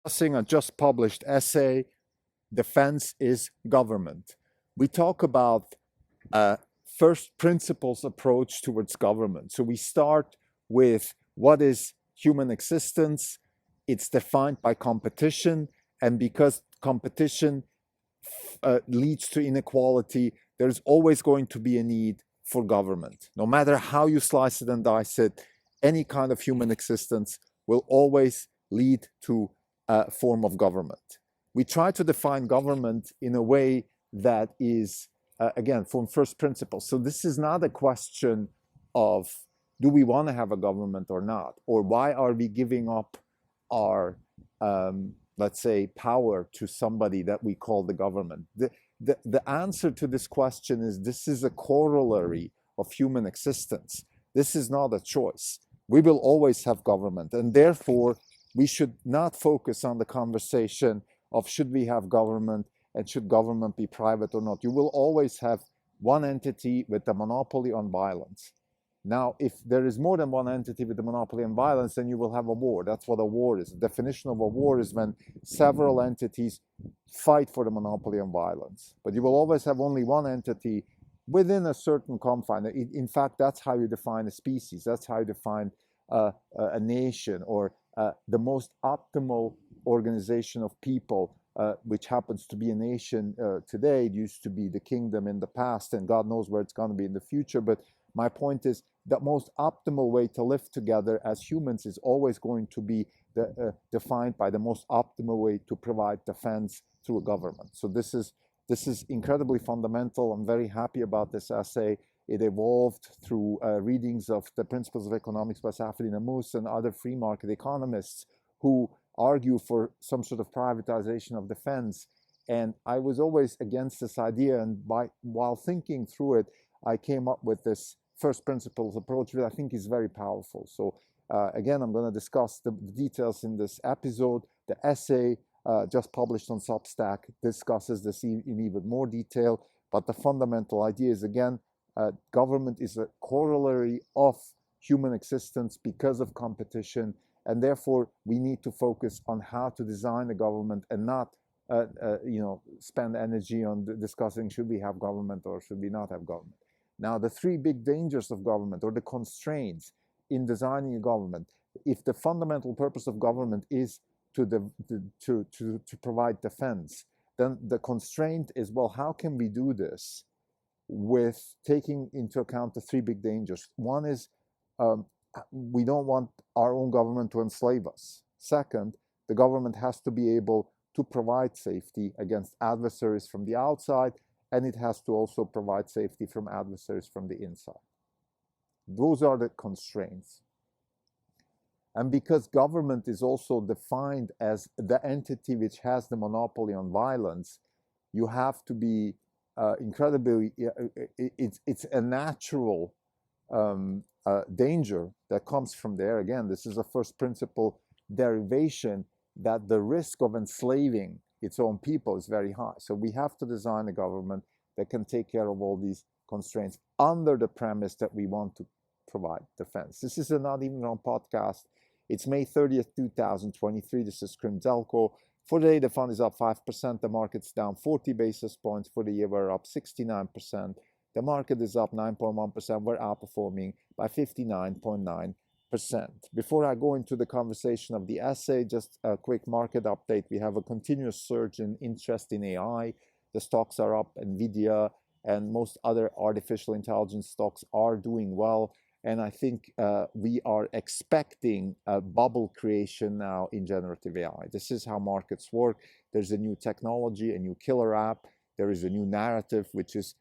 discussing a just published essay, Defense is Government. We talk about a first principles approach towards government. So we start with what is human existence. It's defined by competition, and because competition leads to inequality, there's always going to be a need for government. No matter how you slice it and dice it, any kind of human existence will always lead to a form of government. We try to define government in a way that is, again, from first principles. So this is not a question of do we want to have a government or not, or why are we giving up our, let's say, power to somebody that we call the government. The answer to this question is this is a corollary of human existence. This is not a choice. We will always have government, and therefore we should not focus on the conversation of should we have government and should government be private or not. You will always have one entity with a monopoly on violence. Now, if there is more than one entity with a monopoly on violence, then you will have a war. That's what a war is. The definition of a war is when several entities fight for the monopoly on violence. But you will always have only one entity within a certain confine. In fact, that's how you define a species. That's how you define a nation, or the most optimal organization of people, which happens to be a nation today. It used to be the kingdom in the past, and God knows where it's going to be in the future. But my point is the most optimal way to live together as humans is always going to be defined by the most optimal way to provide defense through a government. So this is incredibly fundamental. I'm very happy about this essay. It evolved through readings of the Principles of Economics by Safedin Ammous and other free market economists who argue for some sort of privatization of defense. And I was always against this idea. And while thinking through it, I came up with this first principles approach, which I think is very powerful. So again, I'm going to discuss the details in this episode. The essay just published on Substack discusses this in even more detail. But the fundamental idea is, again, government is a corollary of human existence because of competition, and therefore we need to focus on how to design a government and not spend energy on discussing should we have government or should we not have government. Now, the three big dangers of government, or the constraints in designing a government, if the fundamental purpose of government is to provide defense, then the constraint is, well, how can we do this with taking into account the three big dangers? One is we don't want our own government to enslave us. Second, the government has to be able to provide safety against adversaries from the outside, and it has to also provide safety from adversaries from the inside. Those are the constraints. And because government is also defined as the entity which has the monopoly on violence, you have to be incredibly, it's a natural danger that comes from there. Again, this is a first principle derivation that the risk of enslaving its own people is very high. So we have to design a government that can take care of all these constraints under the premise that we want to provide defense. This is a Not Even Wrong podcast. It's May 30th, 2023. This is Krim Zelko. For today, the fund is up 5%. The market's down 40 basis points. For the year, we're up 69%. The market is up 9.1%. We're outperforming by 59.9%. Before I go into the conversation of the essay, just a quick market update. We have a continuous surge in interest in AI. The stocks are up. NVIDIA and most other artificial intelligence stocks are doing well. And I think we are expecting a bubble creation now in generative AI. This is how markets work. There's a new technology, a new killer app. There is a new narrative which is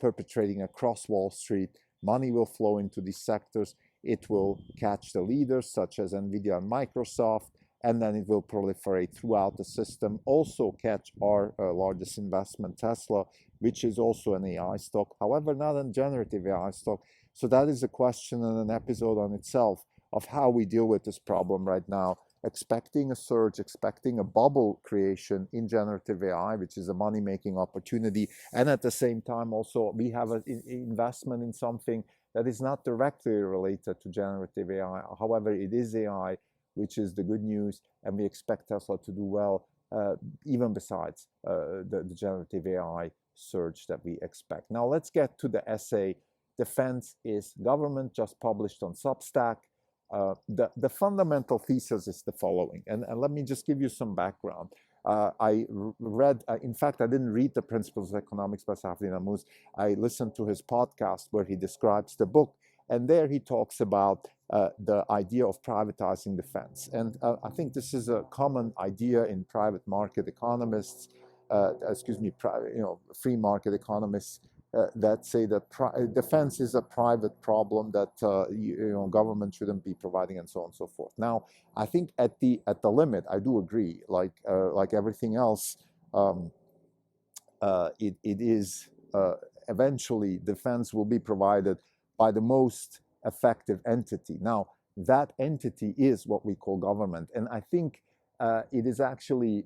perpetrating across Wall Street. Money will flow into these sectors. It will catch the leaders such as NVIDIA and Microsoft, and then it will proliferate throughout the system. Also catch our largest investment, Tesla, which is also an AI stock, however, not a generative AI stock. So that is a question and an episode on itself of how we deal with this problem right now, expecting a surge, expecting a bubble creation in generative AI, which is a money-making opportunity. And at the same time, also, we have an investment in something that is not directly related to generative AI. However, it is AI, which is the good news, and we expect Tesla to do well, even besides the generative AI surge that we expect. Now let's get to the essay, Defense is Government, just published on Substack. The fundamental thesis is the following, and let me just give you some background. I read, in fact, I didn't read The Principles of Economics by Safdie Ammous. I listened to his podcast where he describes the book, and there he talks about the idea of privatizing defense. And I think this is a common idea in private market economists, free market economists, that say that defense is a private problem that government shouldn't be providing, and so on and so forth. Now, I think at the limit, I do agree. Like everything else, it is eventually defense will be provided by the most effective entity. Now, that entity is what we call government, and I think it is actually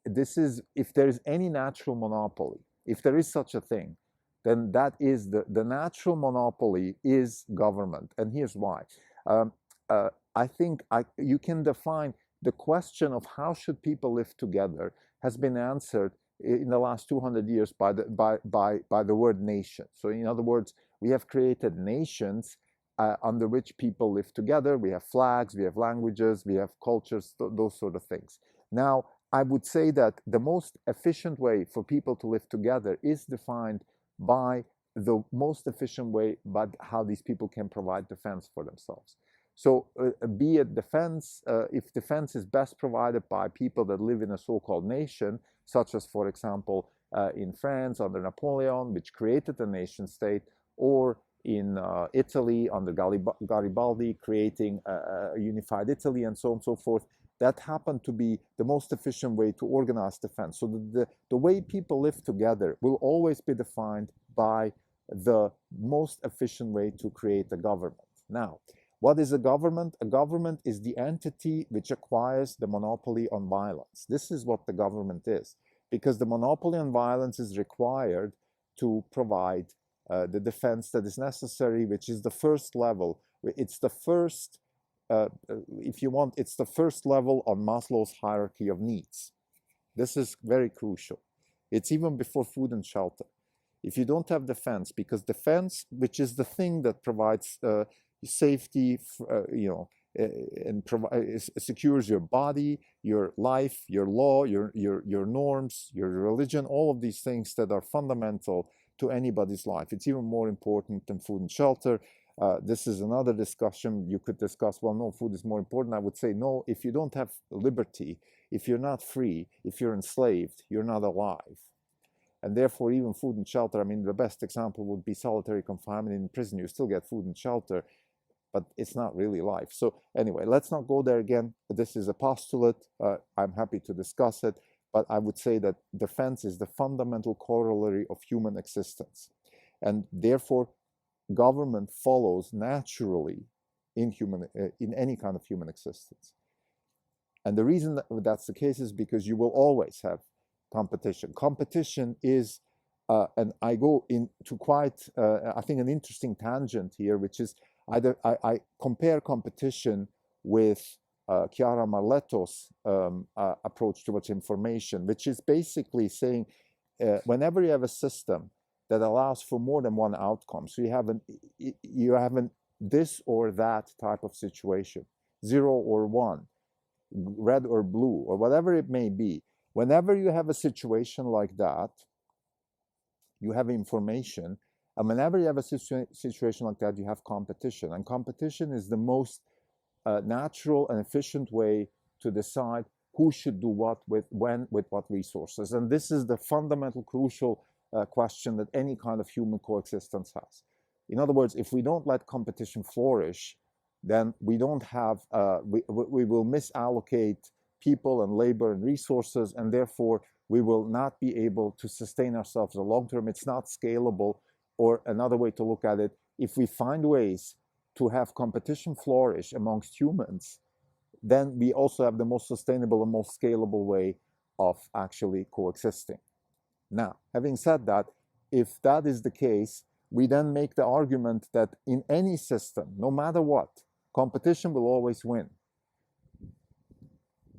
this is, if there is any natural monopoly, if there is such a thing, then that is the natural monopoly is government. And here's why. I think you can define the question of how should people live together has been answered in the last 200 years by the word nation. So in other words, we have created nations under which people live together. We have flags, we have languages, we have cultures, those sort of things. Now, I would say that the most efficient way for people to live together is defined by the most efficient way, but how these people can provide defense for themselves. So be it defense, if defense is best provided by people that live in a so-called nation, such as, for example, in France under Napoleon, which created the nation state, or in Italy under Garibaldi, creating a unified Italy, and so on and so forth, that happened to be the most efficient way to organize defense. So the way people live together will always be defined by the most efficient way to create a government. Now, what is a government? A government is the entity which acquires the monopoly on violence. This is what the government is, because the monopoly on violence is required to provide the defense that is necessary, which is the first level. It's the first, if you want, it's the first level on Maslow's hierarchy of needs. This is very crucial. It's even before food and shelter. If you don't have defense, because defense, which is the thing that provides safety, and secures your body, your life, your law, your norms, your religion, all of these things that are fundamental to anybody's life. It's even more important than food and shelter. This is another discussion. You could discuss, well, no, food is more important. I would say, no, if you don't have liberty, if you're not free, if you're enslaved, you're not alive. And therefore, even food and shelter, I mean, the best example would be solitary confinement in prison. You still get food and shelter, but it's not really life. So anyway, let's not go there again. This is a postulate. I'm happy to discuss it, but I would say that defense is the fundamental corollary of human existence. And therefore, government follows naturally in any kind of human existence. And the reason that that's the case is because you will always have competition. Competition is, and I go into quite, I think, an interesting tangent here, which is I compare competition with Chiara Marletto's approach towards information, which is basically saying whenever you have a system that allows for more than one outcome, so you have an this or that type of situation, 0 or 1, red or blue, or whatever it may be. Whenever you have a situation like that, you have information. And whenever you have a situation like that, you have competition. And competition is the most natural and efficient way to decide who should do what with what resources. And this is the fundamental, crucial question that any kind of human coexistence has. In other words, if we don't let competition flourish, then we don't have, we will misallocate people and labor and resources, and therefore we will not be able to sustain ourselves in the long term. It's not scalable. Or another way to look at it, if we find ways to have competition flourish amongst humans, then we also have the most sustainable and most scalable way of actually coexisting. Now, having said that, if that is the case, we then make the argument that in any system, no matter what, competition will always win.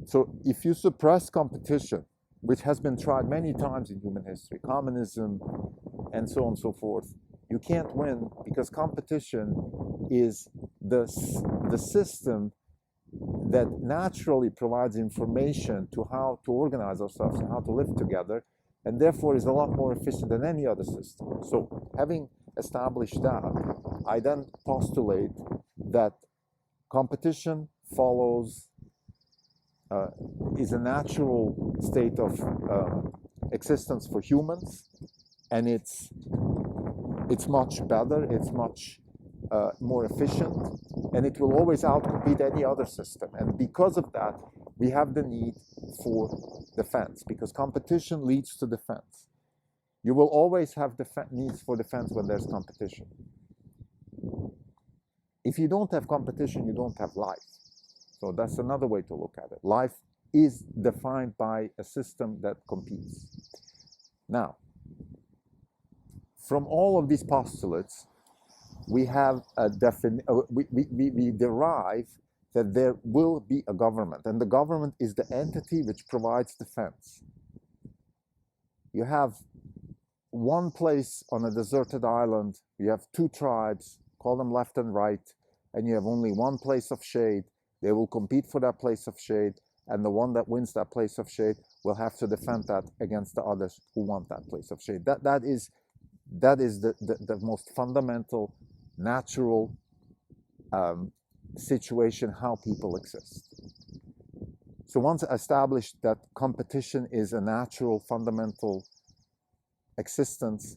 So if you suppress competition, which has been tried many times in human history, communism and so on and so forth, you can't win because competition is the system that naturally provides information to how to organize ourselves and how to live together, and therefore is a lot more efficient than any other system. So having established that, I then postulate that competition follows is a natural state of existence for humans, and it's much better, it's much more efficient, and it will always outcompete any other system. And because of that, we have the need for defense, because competition leads to defense. You will always have needs for defense when there's competition. If you don't have competition, you don't have life. So that's another way to look at it. Life is defined by a system that competes. Now, from all of these postulates, we have we derive that there will be a government, and the government is the entity which provides defense. You have one place on a deserted island, you have two tribes, call them left and right, and you have only one place of shade. They will compete for that place of shade, and the one that wins that place of shade will have to defend that against the others who want that place of shade. That is the most fundamental, natural situation how people exist. So once established that competition is a natural, fundamental existence,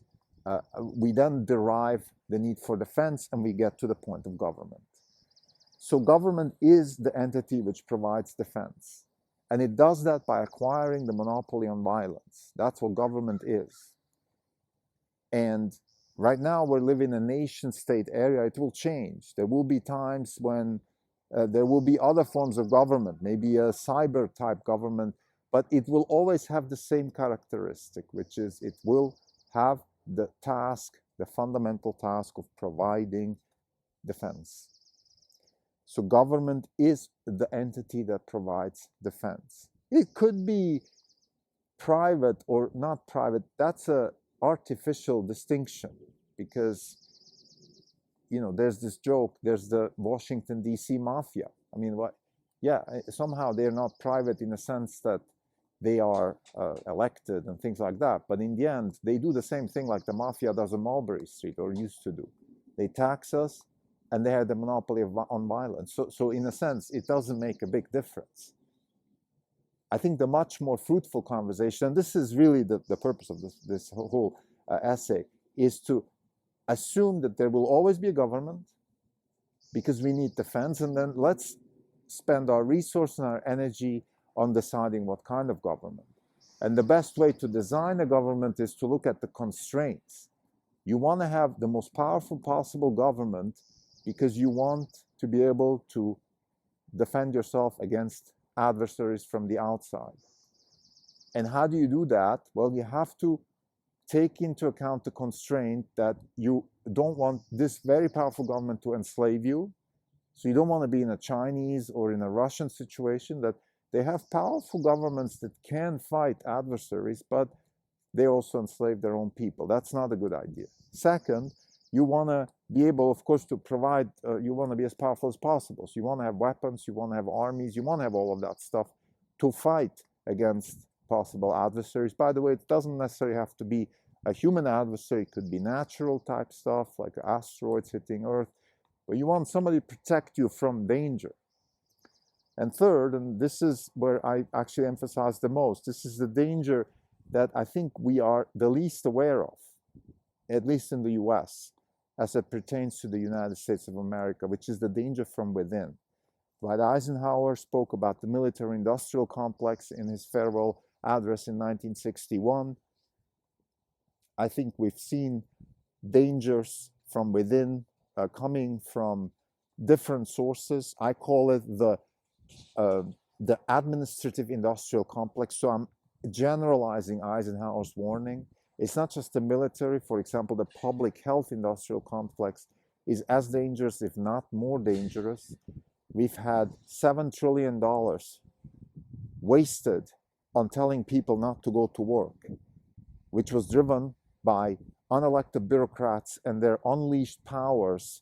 we then derive the need for defense, and we get to the point of government. So government is the entity which provides defense. And it does that by acquiring the monopoly on violence. That's what government is. And right now we're living in a nation-state area. It will change. There will be times when there will be other forms of government, maybe a cyber-type government, but it will always have the same characteristic, which is it will have the task, the fundamental task of providing defense. So government is the entity that provides defense. It could be private or not private. That's an artificial distinction, because there's this joke, there's the Washington D.C. mafia. I mean, what? Yeah, somehow they're not private in the sense that they are elected and things like that, but in the end they do the same thing like the mafia does on Mulberry Street, or used to do. They tax us, and they have the monopoly on violence. So in a sense, it doesn't make a big difference. I think the much more fruitful conversation, and this is really the purpose of this whole essay, is to assume that there will always be a government, because we need defense, and then let's spend our resources and our energy on deciding what kind of government. And the best way to design a government is to look at the constraints. You want to have the most powerful possible government because you want to be able to defend yourself against adversaries from the outside. And how do you do that? Well, you have to take into account the constraint that you don't want this very powerful government to enslave you. So you don't want to be in a Chinese or in a Russian situation, that they have powerful governments that can fight adversaries, but they also enslave their own people. That's not a good idea. Second, you want to be able, of course, to provide, you want to be as powerful as possible. So you want to have weapons, you want to have armies, you want to have all of that stuff to fight against possible adversaries. By the way, it doesn't necessarily have to be a human adversary. It could be natural type stuff, like asteroids hitting Earth. But you want somebody to protect you from danger. And third, and this is where I actually emphasize the most, this is the danger that I think we are the least aware of, at least in the US, as it pertains to the United States of America, which is the danger from within. Dwight Eisenhower spoke about the military-industrial complex in his farewell address in 1961. I think we've seen dangers from within coming from different sources. I call it the administrative industrial complex. So I'm generalizing Eisenhower's warning. It's not just the military. For example, the public health industrial complex is as dangerous, if not more dangerous. We've had $7 trillion wasted on telling people not to go to work, which was driven by unelected bureaucrats and their unleashed powers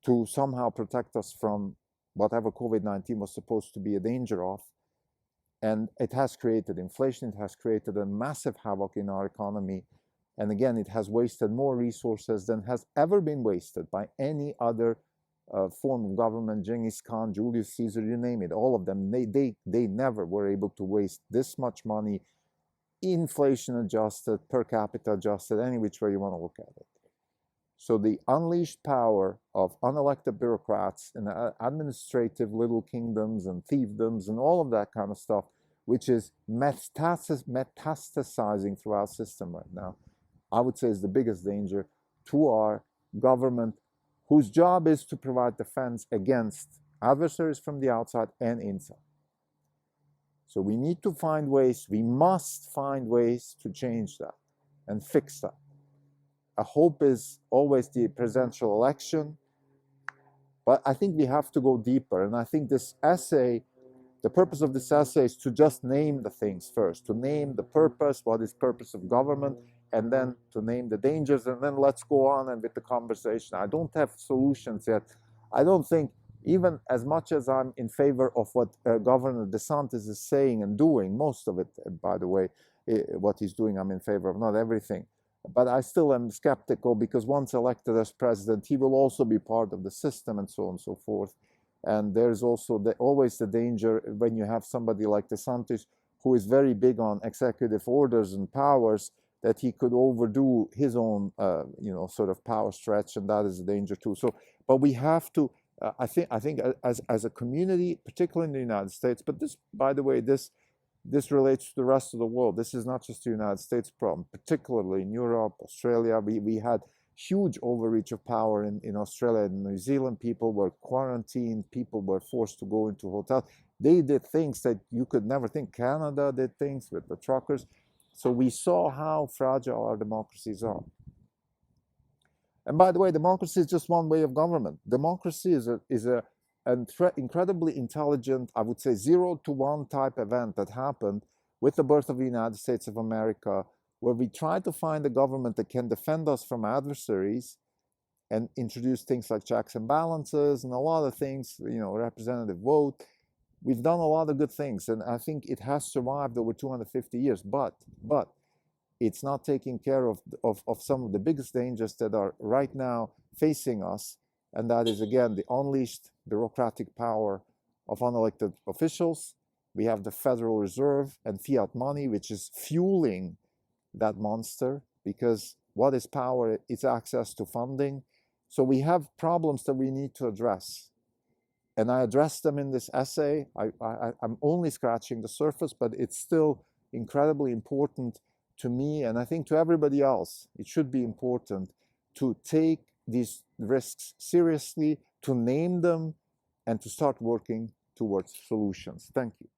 to somehow protect us from whatever COVID-19 was supposed to be a danger of. And it has created inflation, it has created a massive havoc in our economy. And again, it has wasted more resources than has ever been wasted by any other form of government. Genghis Khan, Julius Caesar, you name it, all of them, they never were able to waste this much money, inflation adjusted, per capita adjusted, any which way you want to look at it. So the unleashed power of unelected bureaucrats and administrative little kingdoms and fiefdoms and all of that kind of stuff, which is metastasizing through our system right now, I would say is the biggest danger to our government, whose job is to provide defense against adversaries from the outside and inside. So we need to find ways, we must find ways to change that and fix that. A hope is always the presidential election, but I think we have to go deeper. And I think this essay, the purpose of this essay is to just name the things first, to name the purpose, what is purpose of government, and then to name the dangers, and then let's go on and with the conversation. I don't have solutions yet. I don't think, even as much as I'm in favor of what Governor DeSantis is saying and doing, most of it, by the way, what he's doing, I'm in favor of, not everything. But I still am skeptical, because once elected as president, he will also be part of the system and so on and so forth. And there's also always the danger when you have somebody like DeSantis, who is very big on executive orders and powers, that he could overdo his own, sort of power stretch, and that is a danger too. So, but we have to, I think, as a community, particularly in the United States, but this, by the way, this relates to the rest of the world. This is not just a United States problem, particularly in Europe, Australia. We had huge overreach of power in Australia and New Zealand. People were quarantined, people were forced to go into hotels. They did things that you could never think. Canada did things with the truckers. So we saw how fragile our democracies are. And by the way, democracy is just one way of government. Democracy is an incredibly intelligent, I would say, 0 to 1 type event that happened with the birth of the United States of America, where we tried to find a government that can defend us from adversaries and introduce things like checks and balances and a lot of things, representative vote. We've done a lot of good things, and I think it has survived over 250 years, but it's not taking care of some of the biggest dangers that are right now facing us, and that is, again, the unleashed bureaucratic power of unelected officials. We have the Federal Reserve and fiat money, which is fueling that monster, because what is power? It's access to funding. So we have problems that we need to address. And I addressed them in this essay. I'm only scratching the surface, but it's still incredibly important to me, and I think to everybody else. It should be important to take these risks seriously, to name them, and to start working towards solutions. Thank you.